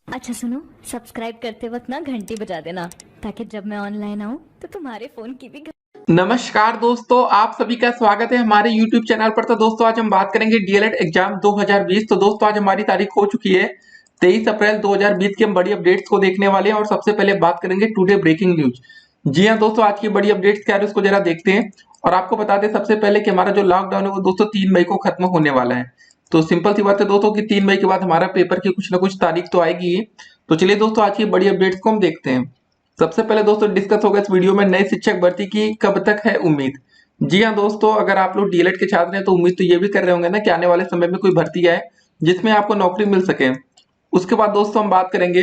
अच्छा सुनो, सब्सक्राइब करते वक्त ना घंटी बजा देना ताकि जब मैं ऑनलाइन आऊँ तो तुम्हारे फोन की भी नमस्कार दोस्तों, आप सभी का स्वागत है हमारे YouTube चैनल पर। तो दोस्तों आज हम बात करेंगे डीएलएड एग्जाम 2020। तो दोस्तों आज हमारी तारीख हो चुकी है 23 अप्रैल 2020 की। हम बड़ी अपडेट्स को देखने वाले हैं और सबसे पहले बात करेंगे टुडे ब्रेकिंग न्यूज। जी हाँ दोस्तों, आज की बड़ी अपडेट्स क्या है उसको जरा देखते हैं। और आपको बता दें सबसे पहले कि हमारा जो लॉकडाउन है वो दोस्तों 3 मई को खत्म होने वाला है। तो सिंपल सी बात है दोस्तों कि 3 मई के बाद हमारा पेपर की कुछ ना कुछ तारीख तो आएगी ही। तो चलिए दोस्तों आज की बड़ी अपडेट्स को हम देखते हैं। सबसे पहले दोस्तों डिस्कस होगा इस वीडियो में नए शिक्षक भर्ती की कब तक है उम्मीद। जी हाँ दोस्तों, अगर आप लोग डीएलएड के छात्र हैं तो उम्मीद तो ये भी कर रहे होंगे ना कि आने वाले समय में कोई भर्ती आए जिसमें आपको नौकरी मिल सके। उसके बाद दोस्तों हम बात करेंगे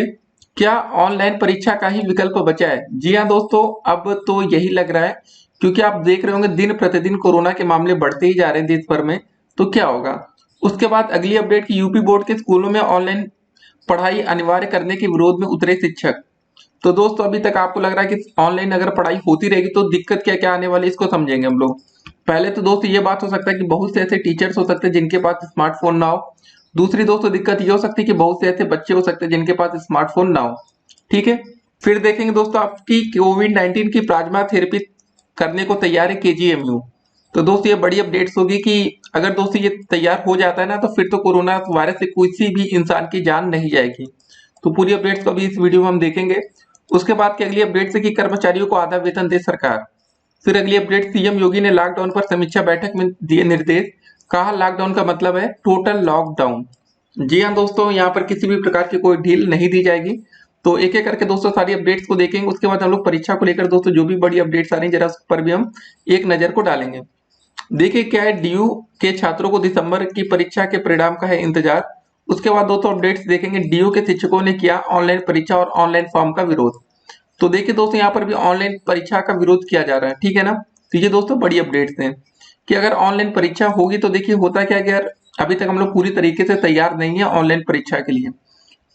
क्या ऑनलाइन परीक्षा का ही विकल्प बचा है। जी हाँ दोस्तों, अब तो यही लग रहा है, क्योंकि आप देख रहे होंगे दिन प्रतिदिन कोरोना के मामले बढ़ते ही जा रहे हैं देश भर में। तो क्या होगा। उसके बाद अगली अपडेट की यूपी बोर्ड के स्कूलों में ऑनलाइन पढ़ाई अनिवार्य करने के विरोध में उतरे शिक्षक। तो दोस्तों अभी तक आपको लग रहा है कि ऑनलाइन अगर पढ़ाई होती रहेगी तो दिक्कत क्या क्या आने वाली है, इसको समझेंगे हम लोग। पहले तो दोस्तों ये बात हो सकता है कि बहुत से ऐसे टीचर्स हो सकते हैं जिनके पास स्मार्टफोन ना हो। दूसरी दोस्तों दिक्कत ये हो सकती है कि बहुत से ऐसे बच्चे हो सकते हैं जिनके पास स्मार्टफोन ना हो। ठीक है। फिर देखेंगे दोस्तों आपकी कोविड-19 की प्लाज्मा थेरेपी करने को तैयार है केजीएमयू। तो दोस्तों ये बड़ी अपडेट्स होगी कि अगर दोस्तों ये तैयार हो जाता है ना तो फिर तो कोरोना वायरस से किसी भी इंसान की जान नहीं जाएगी। तो पूरी अपडेट्स को अभी इस वीडियो में हम देखेंगे। उसके बाद की अगली अपडेट है कि कर्मचारियों को आधा वेतन दे सरकार। फिर अगली अपडेट सीएम योगी ने लॉकडाउन पर समीक्षा बैठक में दिए निर्देश। कहा लॉकडाउन का मतलब है टोटल लॉकडाउन। जी हाँ दोस्तों, यहाँ पर किसी भी प्रकार की कोई ढील नहीं दी जाएगी। तो एक एक करके दोस्तों सारी अपडेट्स को देखेंगे। उसके बाद हम लोग परीक्षा को लेकर दोस्तों जो भी बड़ी अपडेट्स आ रही हैं जरा उस पर भी हम एक नजर को डालेंगे। देखिए क्या है, डीयू के छात्रों को दिसंबर की परीक्षा के परिणाम का है इंतजार। उसके बाद दोस्तों अपडेट्स देखेंगे। डीयू के शिक्षकों ने किया ऑनलाइन परीक्षा और ऑनलाइन फॉर्म का विरोध। तो देखिए दोस्तों यहाँ पर भी ऑनलाइन परीक्षा का विरोध किया जा रहा है, ठीक है ना। तो ये दोस्तों बड़ी अपडेट्स हैं कि अगर ऑनलाइन परीक्षा होगी तो देखिए होता क्या है कि यार अभी तक हम लोग पूरी तरीके से तैयार नहीं है ऑनलाइन परीक्षा के लिए।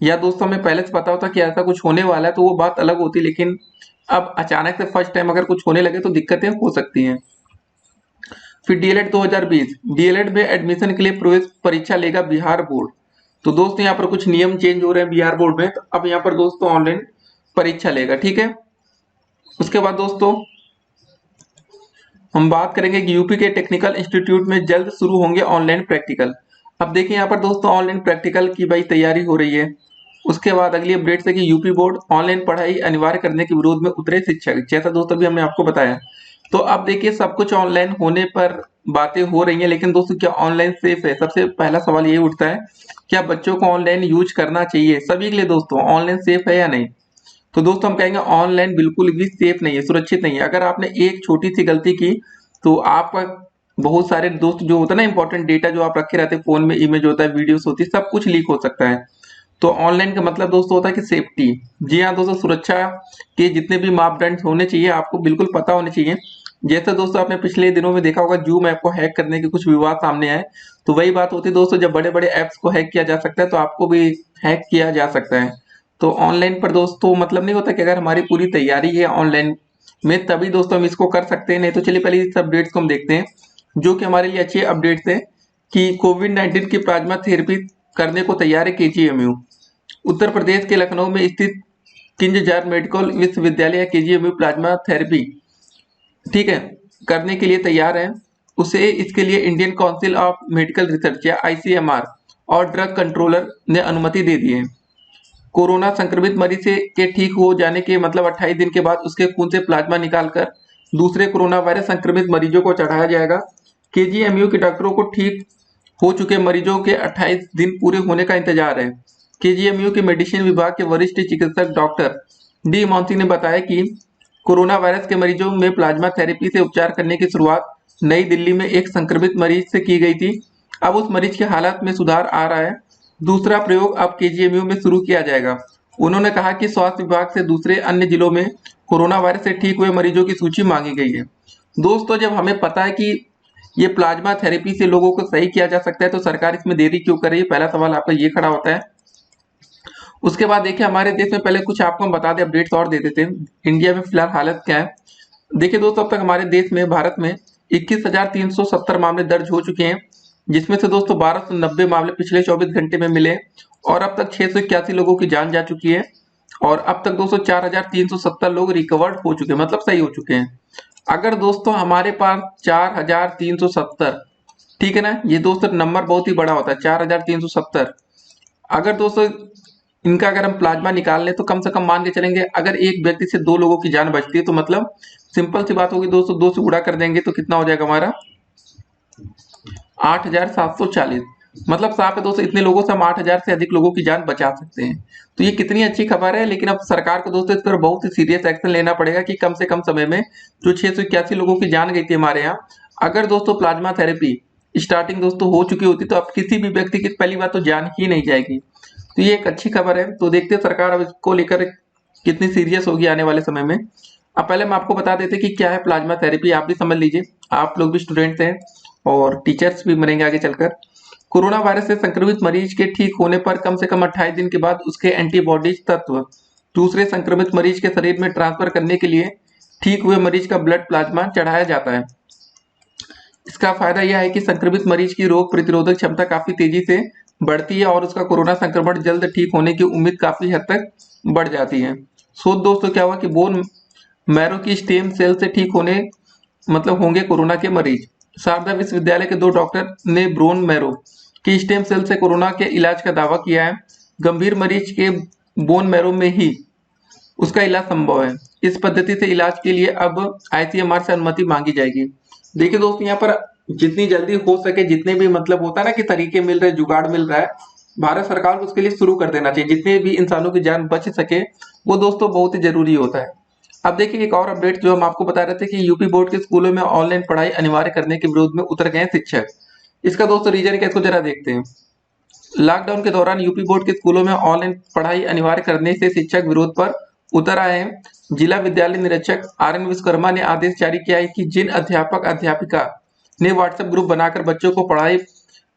या दोस्तों हमें पहले से पता होता कि ऐसा कुछ होने वाला है तो वो बात अलग होती, लेकिन अब अचानक से फर्स्ट टाइम अगर कुछ होने लगे तो दिक्कतें हो सकती हैं। फिर डीएलएड 2020, डीएलएड में एडमिशन के लिए प्रवेश परीक्षा लेगा बिहार बोर्ड। तो दोस्तों यहाँ पर कुछ नियम चेंज हो रहे हैं बिहार बोर्ड में, तो अब यहाँ पर दोस्तों ऑनलाइन परीक्षा लेगा, ठीक है। उसके बाद दोस्तों हम बात करेंगे कि यूपी के टेक्निकल इंस्टीट्यूट में जल्द शुरू होंगे ऑनलाइन प्रैक्टिकल। अब देखिए यहाँ पर दोस्तों ऑनलाइन प्रैक्टिकल की भाई तैयारी हो रही है। उसके बाद अगली अपडेट है कि यूपी बोर्ड ऑनलाइन पढ़ाई अनिवार्य करने के विरोध में उतरे शिक्षक, जैसा दोस्तों अभी हमने आपको बताया। तो अब देखिए सब कुछ ऑनलाइन होने पर बातें हो रही हैं, लेकिन दोस्तों क्या ऑनलाइन सेफ है? सबसे पहला सवाल यही उठता है, क्या बच्चों को ऑनलाइन यूज करना चाहिए? सभी के लिए दोस्तों ऑनलाइन सेफ है या नहीं? तो दोस्तों हम कहेंगे ऑनलाइन बिल्कुल भी सेफ नहीं है, सुरक्षित नहीं है। अगर आपने एक छोटी सी गलती की तो आपका बहुत सारे दोस्त जो होता है ना इंपॉर्टेंट डेटा जो आप रखे रहते हैं फोन में, इमेज होता है, वीडियोस होती है, सब कुछ लीक हो सकता है। तो ऑनलाइन का मतलब दोस्तों होता है कि सेफ्टी। जी हाँ दोस्तों, सुरक्षा के जितने भी मापदंड होने चाहिए आपको बिल्कुल पता होने चाहिए। जैसे दोस्तों आपने पिछले दिनों में देखा होगा जूम ऐप को हैक करने के कुछ विवाद सामने आए। तो वही बात होती है दोस्तों, जब बड़े बड़े ऐप्स को हैक किया जा सकता है तो आपको भी हैक किया जा सकता है। तो ऑनलाइन पर दोस्तों मतलब नहीं होता कि अगर हमारी पूरी तैयारी है ऑनलाइन में तभी दोस्तों हम इसको कर सकते हैं, नहीं तो चलिए पहले इस अपडेट्स को हम देखते हैं जो कि हमारे लिए अच्छी अपडेट्स है कि कोविड-19 की प्लाज्मा थेरेपी करने को तैयार है केजीएमयू। उत्तर प्रदेश के लखनऊ में स्थित किंग जॉर्ज मेडिकल विश्वविद्यालय केजीएमयू प्लाज्मा थेरेपी, ठीक है, करने के लिए तैयार है। उसे इसके लिए Indian council of medical research या आईसीएमआर और ड्रग कंट्रोलर ने अनुमति दे दी है। कोरोना संक्रमित मरीज से के ठीक हो जाने के मतलब 28 दिन के बाद उसके खून से प्लाज्मा निकालकर दूसरे कोरोना वायरस संक्रमित मरीजों को चढ़ाया जाएगा। केजीएमयू के डॉक्टरों को ठीक हो चुके मरीजों के 28 दिन पूरे होने का इंतजार है। केजीएमयू के मेडिसिन विभाग के वरिष्ठ चिकित्सक डॉक्टर डी मॉन्सी ने बताया कि कोरोना वायरस के मरीजों में प्लाज्मा थेरेपी से उपचार करने की शुरुआत नई दिल्ली में एक संक्रमित मरीज से की गई थी। अब उस मरीज की हालत में सुधार आ रहा है। दूसरा प्रयोग अब केजीएमयू में शुरू किया जाएगा। उन्होंने कहा कि स्वास्थ्य विभाग से दूसरे अन्य जिलों में कोरोना वायरस से ठीक हुए मरीजों की सूची मांगी गई है। दोस्तों जब हमें पता है कि ये प्लाज्मा थेरेपी से लोगों को सही किया जा सकता है तो सरकार इसमें देरी क्यों कर रही है? पहला सवाल आपका ये खड़ा होता है। उसके बाद देखिए हमारे देश में पहले कुछ आपको हम बता दें अपडेट्स और दे देते हैं इंडिया में फिलहाल हालत क्या है। देखिए दोस्तों अब तक हमारे देश में भारत में 21,370 मामले दर्ज हो चुके हैं, जिसमें से दोस्तों 1290 मामले पिछले 24 घंटे में मिले और अब तक 681 लोगों की जान जा चुकी है और अब तक दोस्तों 4370 लोग रिकवर्ड हो चुके हैं, मतलब सही हो चुके हैं। अगर दोस्तों हमारे पास 4370, ठीक है ना, ये दोस्तों नंबर बहुत ही बड़ा होता है 4370। अगर दोस्तों इनका अगर हम प्लाज्मा निकाल लें तो कम से कम मान के चलेंगे, अगर एक व्यक्ति से 2 लोगों की जान बचती है तो मतलब सिंपल सी बात होगी दोस्तों, 2 से गुणा कर देंगे तो कितना हो जाएगा हमारा 8740। मतलब साफ है दोस्तों, इतने लोगों से हम 8000 से अधिक लोगों की जान बचा सकते हैं। तो ये कितनी अच्छी खबर है। लेकिन अब सरकार को दोस्तों इस पर बहुत ही सीरियस एक्शन लेना पड़ेगा कि कम से कम समय में जो 681 लोगों की जान गई थी हमारे यहाँ, अगर दोस्तों प्लाज्मा थेरेपी स्टार्टिंग दोस्तों हो चुकी होती तो अब किसी भी व्यक्ति की पहली बात तो जान ही नहीं जाएगी। तो ये एक अच्छी खबर है। तो देखते हैं सरकार अब इसको लेकर कितनी सीरियस होगी आने वाले समय में। अब पहले हम आपको बता देते कि क्या है प्लाज्मा थेरेपी, आप भी समझ लीजिए, आप लोग भी स्टूडेंट्स हैं और टीचर्स भी बनेंगे आगे चलकर। कोरोना वायरस से संक्रमित मरीज के ठीक होने पर कम से कम 28 दिन के बाद उसके एंटीबॉडीज तत्व दूसरे संक्रमित मरीज के शरीर में ट्रांसफर करने के लिए ठीक हुए मरीज का ब्लड प्लाज्मा चढ़ाया जाता है। इसका फायदा यह है कि संक्रमित मरीज की रोग प्रतिरोधक क्षमता काफी तेजी से बढ़ती है और उसका कोरोना संक्रमण जल्द ठीक होने की उम्मीद काफी हद तक बढ़ जाती है। शोध दोस्तों क्या हुआ कि बोन मैरो की स्टेम सेल से ठीक होने मतलब होंगे कोरोना के मरीज। शारदा विश्वविद्यालय के 2 डॉक्टर ने ब्रोन मैरो की स्टेम सेल से कोरोना के इलाज का दावा किया है। गंभीर मरीज के बोन मैरो में ही उसका इलाज संभव है। इस पद्धति से इलाज के लिए अब आईसीएमआर से अनुमति मांगी जाएगी। देखिए दोस्तों, यहाँ पर जितनी जल्दी हो सके, जितने भी मतलब होता है ना कि तरीके मिल रहे, जुगाड़ मिल रहा है, भारत सरकार को उसके लिए शुरू कर देना चाहिए। जितने भी इंसानों की जान बच सके वो दोस्तों बहुत ही जरूरी होता है। अब देखिए एक और अपडेट जो हम आपको बता रहे थे कि यूपी बोर्ड के स्कूलों में ऑनलाइन पढ़ाई अनिवार्य करने के विरोध में उतर गए शिक्षक। इसका दोस्तों रीजन क्या है, इसको जरा देखते हैं। लॉकडाउन के दौरान यूपी बोर्ड के स्कूलों में ऑनलाइन पढ़ाई अनिवार्य करने से शिक्षक विरोध पर उतर आए हैं। जिला विद्यालय निरीक्षक आर एन विश्वकर्मा ने आदेश जारी किया है कि जिन अध्यापक अध्यापिका ने व्हाट्सएप ग्रुप बनाकर बच्चों को पढ़ाई,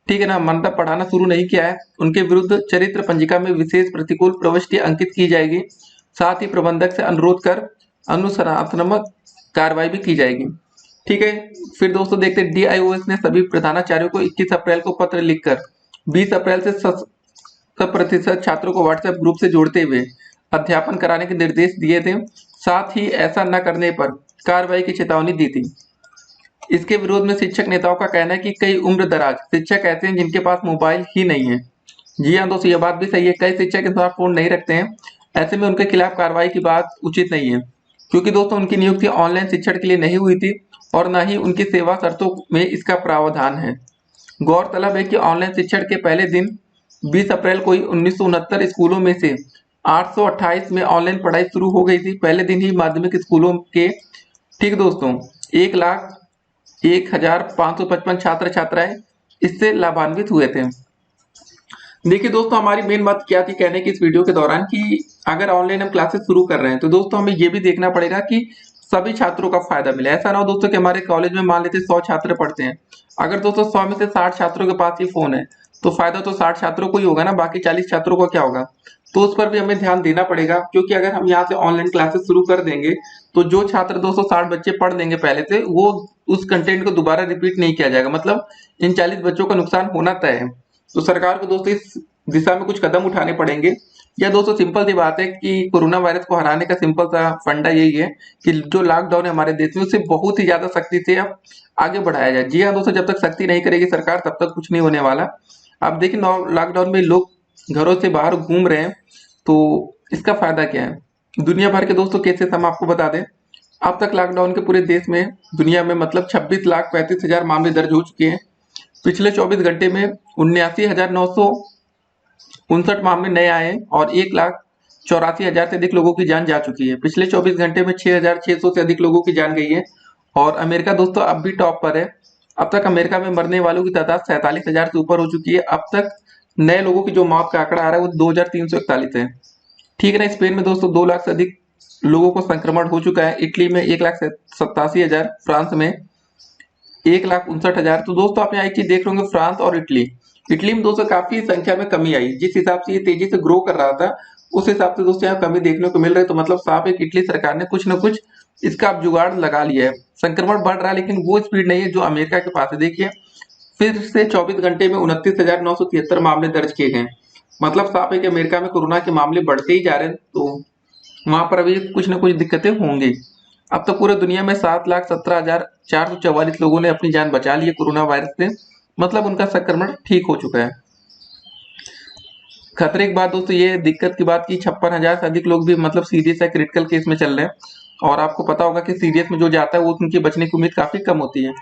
ठीक है ना, मतलब पढ़ाना शुरू नहीं किया है, उनके विरुद्ध चरित्र पंजिका में विशेष प्रतिकूल प्रविष्टि अंकित की जाएगी। साथ ही प्रबंधक से अनुरोध कर अनुशासनात्मक कार्रवाई भी की जाएगी। ठीक है, फिर दोस्तों देखते हैं डीआईओएस ने सभी प्रधानाचार्यों को 21 अप्रैल को पत्र लिखकर 20 अप्रैल से 100% छात्रों को व्हाट्सएप ग्रुप से जोड़ते हुए अध्यापन कराने के निर्देश दिए थे। साथ ही ऐसा न करने पर कार्रवाई की चेतावनी दी थी। इसके विरोध में शिक्षक नेताओं का कहना है कि कई उम्र दराज शिक्षक ऐसे हैं जिनके पास मोबाइल ही नहीं है। जी हाँ दोस्तों, ये बात भी सही है, कई शिक्षक स्मार्टफोन नहीं रखते हैं। ऐसे में उनके खिलाफ कार्रवाई की बात उचित नहीं है, क्योंकि दोस्तों उनकी नियुक्ति ऑनलाइन शिक्षण के लिए नहीं हुई थी और न ही उनकी सेवा शर्तों में इसका प्रावधान है। गौरतलब है कि ऑनलाइन शिक्षण के पहले दिन 20 अप्रैल को ही 1969 स्कूलों में से 828 में ऑनलाइन पढ़ाई शुरू हो गई थी। पहले दिन ही माध्यमिक स्कूलों के, ठीक दोस्तों, 1,01,555 छात्र छात्राएं इससे लाभान्वित हुए थे। देखिए दोस्तों, हमारी मेन बात क्या थी कहने की इस वीडियो के दौरान कि अगर ऑनलाइन हम क्लासेस शुरू कर रहे हैं तो दोस्तों हमें ये भी देखना पड़ेगा कि सभी छात्रों का फायदा मिले। ऐसा ना हो दोस्तों कि हमारे कॉलेज में मान लेते 100 छात्र पढ़ते हैं, अगर दोस्तों 100 में से 60 छात्रों के पास ही फोन है तो फायदा तो 60 छात्रों को ही होगा ना, बाकी 40 छात्रों को क्या होगा। तो उस पर भी हमें ध्यान देना पड़ेगा, क्योंकि अगर हम यहाँ से ऑनलाइन क्लासेस शुरू कर देंगे तो जो छात्र 260 बच्चे पढ़ लेंगे पहले से, वो उस कंटेंट को दोबारा रिपीट नहीं किया जाएगा, मतलब इन 40 बच्चों का नुकसान होना तय है। तो सरकार को दोस्तों इस दिशा में कुछ कदम उठाने पड़ेंगे। या दोस्तों सिंपल सी बात है कि कोरोना वायरस को हराने का सिंपल सा फंडा यही है कि जो लॉकडाउन है हमारे देश में उसे बहुत ही ज्यादा सख्ती से अब आगे बढ़ाया जाए। जी हाँ दोस्तों, जब तक सख्ती नहीं करेगी सरकार तब तक कुछ नहीं होने वाला। आप देखिए लॉकडाउन में लोग घरों से बाहर घूम रहे हैं, तो इसका फायदा क्या है। दुनिया भर के दोस्तों केसेस हम आपको बता दें, अब तक लॉकडाउन के पूरे देश में दुनिया में मतलब 26,35,000 मामले दर्ज हो चुके हैं। पिछले 24 घंटे में 79,959 मामले नए आए हैं और 1,84,000 से अधिक लोगों की जान जा चुकी है। पिछले 24 घंटे में 6,600 से अधिक लोगों की जान गई है। और अमेरिका दोस्तों अब भी टॉप पर है। अब तक अमेरिका में मरने वालों की तादाद 47,000 से ऊपर हो चुकी है। अब तक नए लोगों की जो मौत का आंकड़ा आ रहा है वो 2,341 है। ठीक है ना। स्पेन में दोस्तों 2 लाख से अधिक लोगों को संक्रमण हो चुका है। इटली में 1,87,000, फ्रांस में 1,59,000। तो दोस्तों आप यहाँ एक चीज देख रहे होंगे, फ्रांस और इटली में दोस्तों काफी संख्या में कमी आई। जिस हिसाब से ये तेजी से ग्रो कर रहा था उस हिसाब से दोस्तों यहाँ कमी देखने को मिल रही है। तो मतलब साफ है कि इटली सरकार ने कुछ न कुछ इसका अब जुगाड़ लगा लिया है। संक्रमण बढ़ रहा है लेकिन वो स्पीड नहीं है जो अमेरिका के पास है। देखिए फिर से 24 घंटे में 29,973 मामले दर्ज किए गए मतलब साफ है कि अमेरिका में कोरोना के मामले बढ़ते ही जा रहे हैं, तो वहां पर अभी कुछ ना कुछ दिक्कतें होंगी। अब तो पूरे दुनिया में 7,17,444 लोगों ने अपनी जान बचा ली है कोरोना वायरस से, मतलब उनका संक्रमण ठीक हो चुका है। खतरे की बात दोस्तों ये दिक्कत की बात की 56,000 से अधिक लोग भी मतलब सीरियस या क्रिटिकल केस में चल रहे हैं। और आपको पता होगा कि सीरियस में जो जाता है वो उनकी बचने की उम्मीद काफी कम होती है।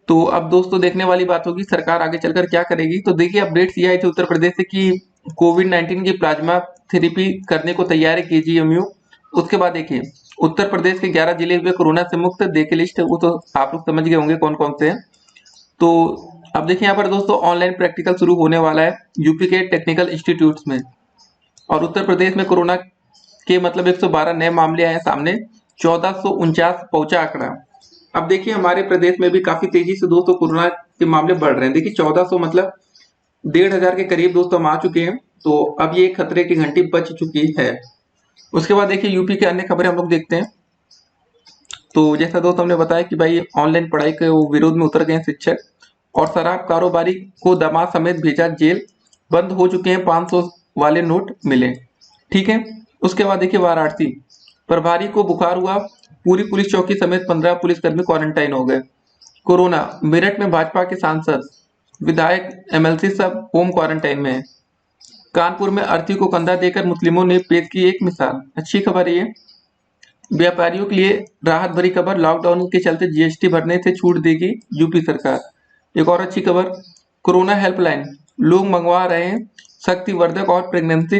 तो अब दोस्तों देखने वाली बात होगी सरकार आगे चलकर क्या करेगी। तो देखिए अपडेट्स ये आई थी उत्तर प्रदेश से कि कोविड-19 की प्लाज्मा थेरेपी करने को तैयार है केजीएमयू। उसके बाद देखिए उत्तर प्रदेश के 11 जिले हुए कोरोना से मुक्त, देखिए लिस्ट वो तो आप लोग समझ गए होंगे कौन कौन से हैं। तो अब देखिए यहाँ पर दोस्तों ऑनलाइन प्रैक्टिकल शुरू होने वाला है यूपी के टेक्निकल इंस्टीट्यूट्स में। और उत्तर प्रदेश में कोरोना के मतलब 112 नए मामले आए सामने, 1449 पहुंचा आंकड़ा। अब देखिए हमारे प्रदेश में भी काफी तेजी से दोस्तों कोरोना के मामले बढ़ रहे हैं। देखिए 1400 मतलब 1,500 के करीब दोस्तों हम आ चुके हैं। तो अब ये खतरे की घंटी बज चुकी है। उसके बाद देखिए यूपी के अन्य खबरें हम लोग देखते हैं। तो जैसा दोस्तों हमने बताया कि भाई ऑनलाइन पढ़ाई के विरोध में उतर गए शिक्षक, और शराब कारोबारी को दामाद समेत भेजा जेल, बंद हो चुके हैं 500 वाले नोट मिले। ठीक है। उसके बाद देखिए वाराणसी प्रभारी को बुखार हुआ, पूरी पुलिस चौकी समेत 15 पुलिसकर्मी क्वारंटाइन हो गए। कोरोना मेरठ में भाजपा के सांसद, विधायक, एमएलसी सब होम क्वारंटाइन में है। कानपुर में अर्थी को कंधा देकर मुस्लिमों ने पेश की एक मिसाल, अच्छी खबर है ये। व्यापारियों के लिए राहत भरी खबर, लॉकडाउन के चलते जीएसटी भरने से छूट देगी यूपी सरकार। एक और अच्छी खबर, कोरोना हेल्पलाइन लोग मंगवा रहे हैं शक्तिवर्धक और प्रेगनेंसी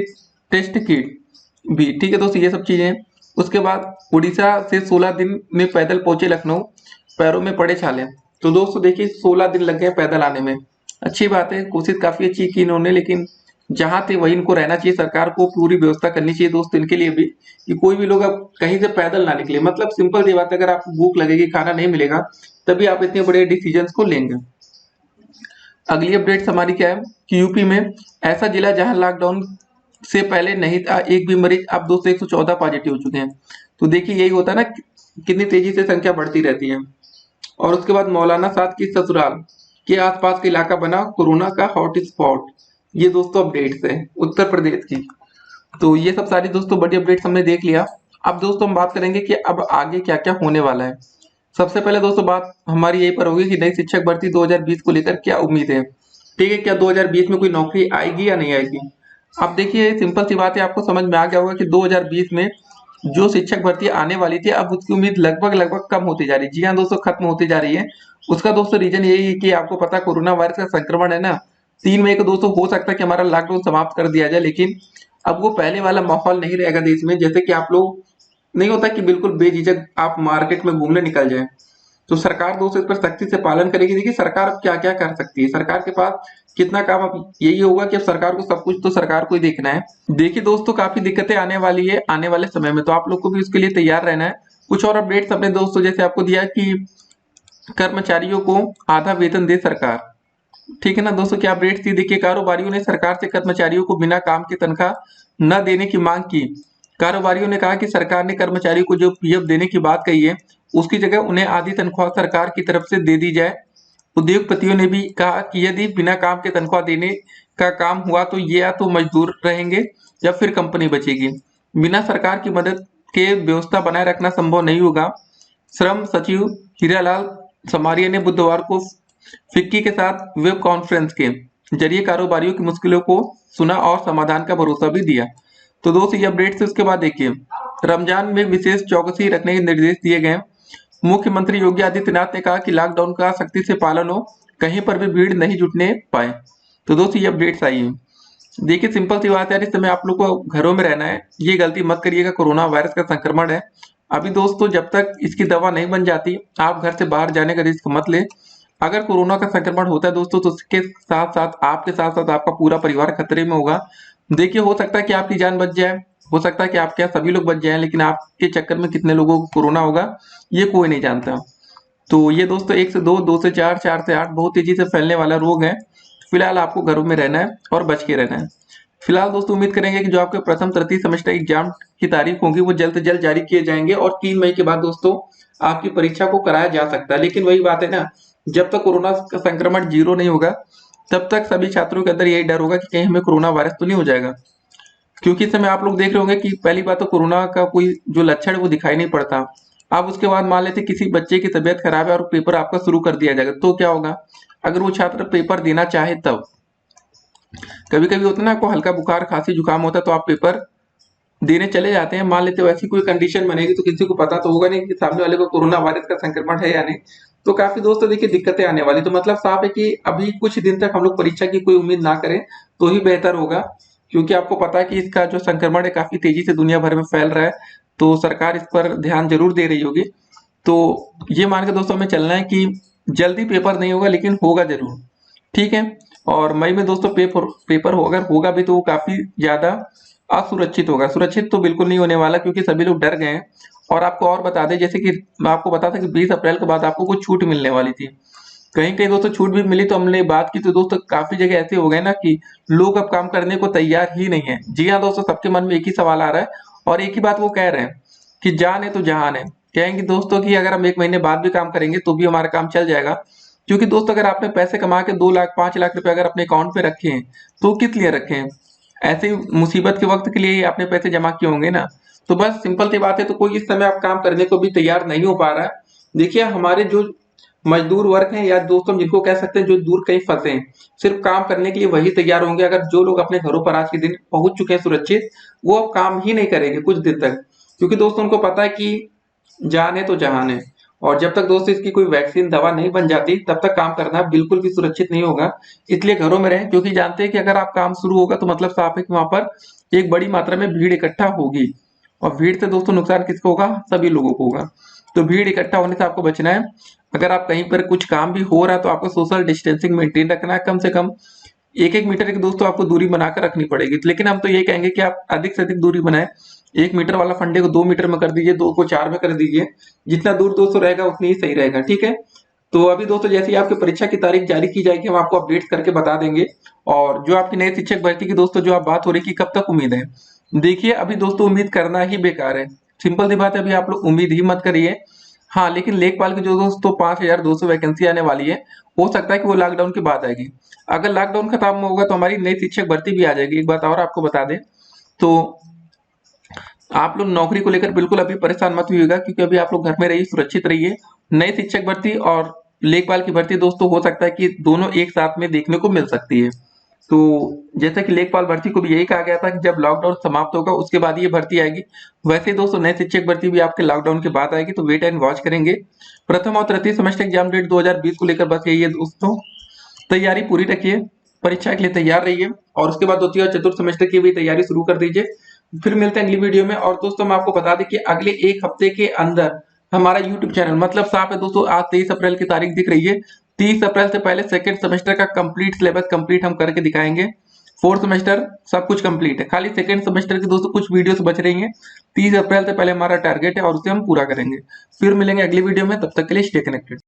टेस्ट किट भी। ठीक है दोस्तों ये सब चीजें। उसके बाद उड़ीसा से 16 दिन में पैदल पहुंचे लखनऊ, पैरों में पड़े छाले। तो दोस्तों देखिए 16 दिन लग गए पैदल आने में। अच्छी बात है, कोशिश काफी अच्छी की इन्होंने, लेकिन जहां थे वहीं इनको रहना चाहिए। सरकार को पूरी व्यवस्था करनी चाहिए दोस्त इनके लिए भी, कि कोई भी लोग अब कहीं से पैदल ना निकले। मतलब सिंपल सी बात है, अगर आपको भूख लगेगी, खाना नहीं मिलेगा, तभी आप इतने बड़े डिसीजन को लेंगे। अगली अपडेट हमारी क्या है कि यूपी में ऐसा जिला जहां लॉकडाउन से पहले नहीं था एक भी मरीज, अब दोस्तों 114 पॉजिटिव हो चुके हैं। तो देखिए यही होता है ना, कितनी तेजी से संख्या बढ़ती रहती है। और उसके बाद मौलाना साद की ससुराल के आसपास का इलाका बना कोरोना का हॉट स्पॉट। ये दोस्तों अपडेट्स है उत्तर प्रदेश की। तो ये सब सारी दोस्तों बड़ी अपडेट्स हमने देख लिया। अब दोस्तों हम बात करेंगे कि अब आगे क्या क्या होने वाला है। सबसे पहले दोस्तों बात हमारी यही पर होगी कि नई शिक्षक भर्ती 2020 को लेकर क्या उम्मीद है। ठीक है, क्या 2020 में कोई नौकरी आएगी या नहीं आएगी। अब देखिए सिंपल सी बात है, आपको समझ में आ गया होगा कि 2020 में जो शिक्षक भर्ती आने वाली थी, अब उसकी उम्मीद लगभग लगभग कम होती जा रही है। जी हाँ दोस्तों, खत्म होती जा रही है। उसका दोस्तों रीजन यही है कि आपको पता कोरोना वायरस का संक्रमण है ना, 3 मई को दोस्तों हो सकता है कि हमारा लॉकडाउन समाप्त कर दिया जाए, लेकिन अब वो पहले वाला माहौल नहीं रहेगा देश में। जैसे कि आप लोग नहीं होता कि बिल्कुल बेझिझक आप मार्केट में घूमने निकल जाए। तो सरकार दोस्तों इस पर सख्ती से पालन करेगी। देखिए सरकार अब क्या क्या कर सकती है, सरकार के पास कितना काम, अब यही होगा कि अब सरकार को सब कुछ तो सरकार को ही देखना है। देखिए दोस्तों काफी दिक्कतें आने वाली है आने वाले समय में, तो आप लोग को भी उसके लिए तैयार रहना है। कुछ और अपडेट्स अपने दोस्तों जैसे आपको दिया कि कर्मचारियों को आधा वेतन दे सरकार। ठीक है ना दोस्तों, क्या अपडेट थी। देखिए कारोबारियों ने सरकार से कर्मचारियों को बिना काम के तनख्वाह न देने की मांग की। कारोबारियों ने कहा कि सरकार ने कर्मचारियों को जो पीएफ देने की बात कही है, उसकी जगह उन्हें आधी तनख्वाह सरकार की तरफ से दे दी जाए। उद्योगपतियों ने भी कहा कि यदि बिना काम के तनख्वाह देने का काम हुआ तो ये या तो मजदूर रहेंगे या फिर कंपनी बचेगी। बिना सरकार की मदद के व्यवस्था बनाए रखना संभव नहीं होगा। श्रम सचिव हीरालाल समारिया ने बुधवार को फिक्की के साथ वेब कॉन्फ्रेंस के जरिए कारोबारियों की मुश्किलों को सुना और समाधान का भरोसा भी दिया। तो दोस्तों ये अपडेट से उसके बाद देखिए रमजान में विशेष चौकसी रखने के निर्देश दिए गए। मुख्यमंत्री योगी आदित्यनाथ ने कहा कि लॉकडाउन का सख्ती से पालन हो, कहीं पर भी भीड़ नहीं जुटने पाए। तो दोस्तों ये अपडेट्स आई है। देखिए सिंपल सी बात है, इस समय आप लोग को घरों में रहना है, ये गलती मत करिएगा। कोरोना वायरस का संक्रमण है अभी दोस्तों, जब तक इसकी दवा नहीं बन जाती आप घर से बाहर जाने का रिस्क मत ले। अगर कोरोना का संक्रमण होता है दोस्तों तो उसके साथ साथ आपके साथ साथ आपका पूरा परिवार खतरे में होगा। देखिए हो सकता है कि आपकी जान बच जाए, हो सकता है कि आपके यहाँ सभी लोग बच जाएं, लेकिन आपके चक्कर में कितने लोगों को कोरोना होगा ये कोई नहीं जानता। तो ये दोस्तों 1 से 2, 2 से 4, 4 से 8 बहुत तेजी से फैलने वाला रोग है। फिलहाल आपको घरों में रहना है और बच के रहना है। फिलहाल दोस्तों उम्मीद करेंगे कि जो आपके प्रथम तृतीय सेमेस्टर एग्जाम की तारीख होगी वो जल्द से जल्द जारी किए जाएंगे, और 3 मई के बाद दोस्तों आपकी परीक्षा को कराया जा सकता है। लेकिन वही बात है ना, जब तक कोरोना का संक्रमण जीरो नहीं होगा तब तक सभी छात्रों के अंदर यही डर होगा कि कहीं हमें कोरोना वायरस तो नहीं हो जाएगा। क्योंकि इस समय आप लोग देख रहे होंगे कि पहली बात तो कोरोना का कोई जो लक्षण है वो दिखाई नहीं पड़ता। अब उसके बाद मान लेते किसी बच्चे की तबीयत खराब है और पेपर आपका शुरू कर दिया जाएगा, तो क्या होगा? अगर वो छात्र पेपर देना चाहे तब, कभी कभी होता है ना, आपको हल्का बुखार खांसी जुकाम होता है तो आप पेपर देने चले जाते हैं। मान लेते हो ऐसी कोई कंडीशन बनेगी तो किसी को पता तो होगा नहीं कि सामने वाले को कोरोना वायरस का संक्रमण है या नहीं। तो काफी दोस्तों देखिए दिक्कतें आने वाली। तो मतलब साफ है कि अभी कुछ दिन तक हम लोग परीक्षा की कोई उम्मीद ना करें तो ही बेहतर होगा, क्योंकि आपको पता है कि इसका जो संक्रमण है काफी तेजी से दुनिया भर में फैल रहा है। तो सरकार इस पर ध्यान जरूर दे रही होगी। तो ये मान के दोस्तों हमें चलना है कि जल्दी पेपर नहीं होगा लेकिन होगा जरूर, ठीक है। और मई में दोस्तों पेपर अगर होगा भी तो वो काफी ज्यादा असुरक्षित होगा। सुरक्षित तो बिल्कुल नहीं होने वाला, क्योंकि सभी लोग डर गए हैं। और आपको और बता दें, जैसे कि मैं आपको बता था कि 20 अप्रैल के बाद आपको कुछ छूट मिलने वाली थी। कहीं कहीं दोस्तों छूट भी मिली, तो हमने बात की तो दोस्तों काफी जगह ऐसे हो गए ना कि लोग अब काम करने को तैयार ही नहीं है। जी हाँ दोस्तों, सबके मन में एक ही सवाल आ रहा है और एक ही बात वो कह रहे हैं कि जान है तो जहान है। कहेंगे दोस्तों कि अगर हम 1 महीने बाद भी काम करेंगे तो भी हमारा काम चल जाएगा। क्योंकि दोस्तों अगर आपने पैसे कमा के 2 लाख 5 लाख रुपए अगर अपने अकाउंट पे रखे हैं तो किस लिए रखे हैं? ऐसे ही मुसीबत के वक्त के लिए ही आपने पैसे जमा किए होंगे ना। तो बस सिंपल सी बात है। तो कोई इस समय आप काम करने को भी तैयार नहीं हो पा रहा है। देखिए हमारे जो मजदूर वर्ग हैं, या दोस्तों जिनको कह सकते हैं जो दूर कहीं फंसे हैं, सिर्फ काम करने के लिए वही तैयार होंगे। अगर जो लोग अपने घरों पर आज के दिन पहुंच चुके हैं सुरक्षित, वो अब काम ही नहीं करेंगे कुछ दिन तक। क्योंकि दोस्तों उनको पता है कि जान है तो जहान है। और जब तक दोस्तों इसकी कोई वैक्सीन दवा नहीं बन जाती तब तक काम करना बिल्कुल भी सुरक्षित नहीं होगा। इसलिए घरों में रहें, क्योंकि जानते हैं कि अगर आप काम शुरू होगा तो मतलब साफ है कि वहां पर एक बड़ी मात्रा में भीड़ इकट्ठा होगी। और भीड़ से दोस्तों नुकसान किसको होगा? सभी लोगों को होगा। तो भीड़ इकट्ठा होने से आपको बचना है। अगर आप कहीं पर कुछ काम भी हो रहा है तो आपको सोशल डिस्टेंसिंग मेंटेन रखना है। कम से कम 1-1 मीटर की दोस्तों आपको दूरी बनाकर रखनी पड़ेगी। लेकिन हम तो ये कहेंगे कि आप अधिक से अधिक दूरी बनाएं। 1 मीटर वाला फंडे को 2 मीटर में कर दीजिए, 2 को 4 में कर दीजिए। जितना दूर दोस्तों रहेगा उतनी ही सही रहेगा, ठीक है। तो अभी दोस्तों जैसे ही आपकी परीक्षा की तारीख जारी की जाएगी हम आपको अपडेट करके बता देंगे। और जो आपकी नए शिक्षक भर्ती की दोस्तों जो आप बात हो रही कि कब तक उम्मीद है, देखिए अभी दोस्तों उम्मीद करना ही बेकार है। सिंपल सी बात है, अभी आप लोग उम्मीद ही मत करिए। हाँ, लेकिन लेखपाल की जो दोस्तों 5200 वैकेंसी आने वाली है, हो सकता है कि वो लॉकडाउन के बाद आएगी। अगर लॉकडाउन खत्म होगा तो हमारी नई शिक्षक भर्ती भी आ जाएगी। एक बात और आपको बता दें, तो आप लोग नौकरी को लेकर बिल्कुल अभी परेशान मत होइएगा, क्योंकि अभी आप लोग घर में रहिए, सुरक्षित रहिए। नई शिक्षक भर्ती और लेखपाल की भर्ती दोस्तों हो सकता है कि दोनों एक साथ में देखने को मिल सकती है। तो जैसे कि लेखपाल भर्ती को भी यही कहा गया था कि जब लॉकडाउन समाप्त होगा उसके बाद ये भर्ती आएगी। वैसे ही दोस्तों नए शिक्षक भर्ती भी आपके लॉकडाउन के बाद आएगी, तो वेट एंड वॉच करेंगे। प्रथम और तृतीय सेमेस्टर एग्जाम डेट 2020 को लेकर बस यही है दोस्तों। तैयारी पूरी रखिए, परीक्षा के लिए तैयार रहिए, और उसके बाद द्वितीय और चतुर्थ सेमेस्टर की भी तैयारी शुरू कर दीजिए। फिर मिलते हैं अगली वीडियो में। और दोस्तों मैं आपको बता दें कि अगले एक हफ्ते के अंदर हमारा यूट्यूब चैनल, मतलब साफ है दोस्तों, आज 23 अप्रैल की तारीख दिख रही है, 30 अप्रैल से पहले सेकंड सेमेस्टर का कंप्लीट सिलेबस कंप्लीट हम करके दिखाएंगे। फोर्थ सेमेस्टर सब कुछ कंप्लीट है, खाली सेकंड सेमेस्टर की दोस्तों कुछ वीडियोस बच रही हैं। 30 अप्रैल से पहले हमारा टारगेट है और उसे हम पूरा करेंगे। फिर मिलेंगे अगली वीडियो में, तब तक के लिए स्टे कनेक्टेड।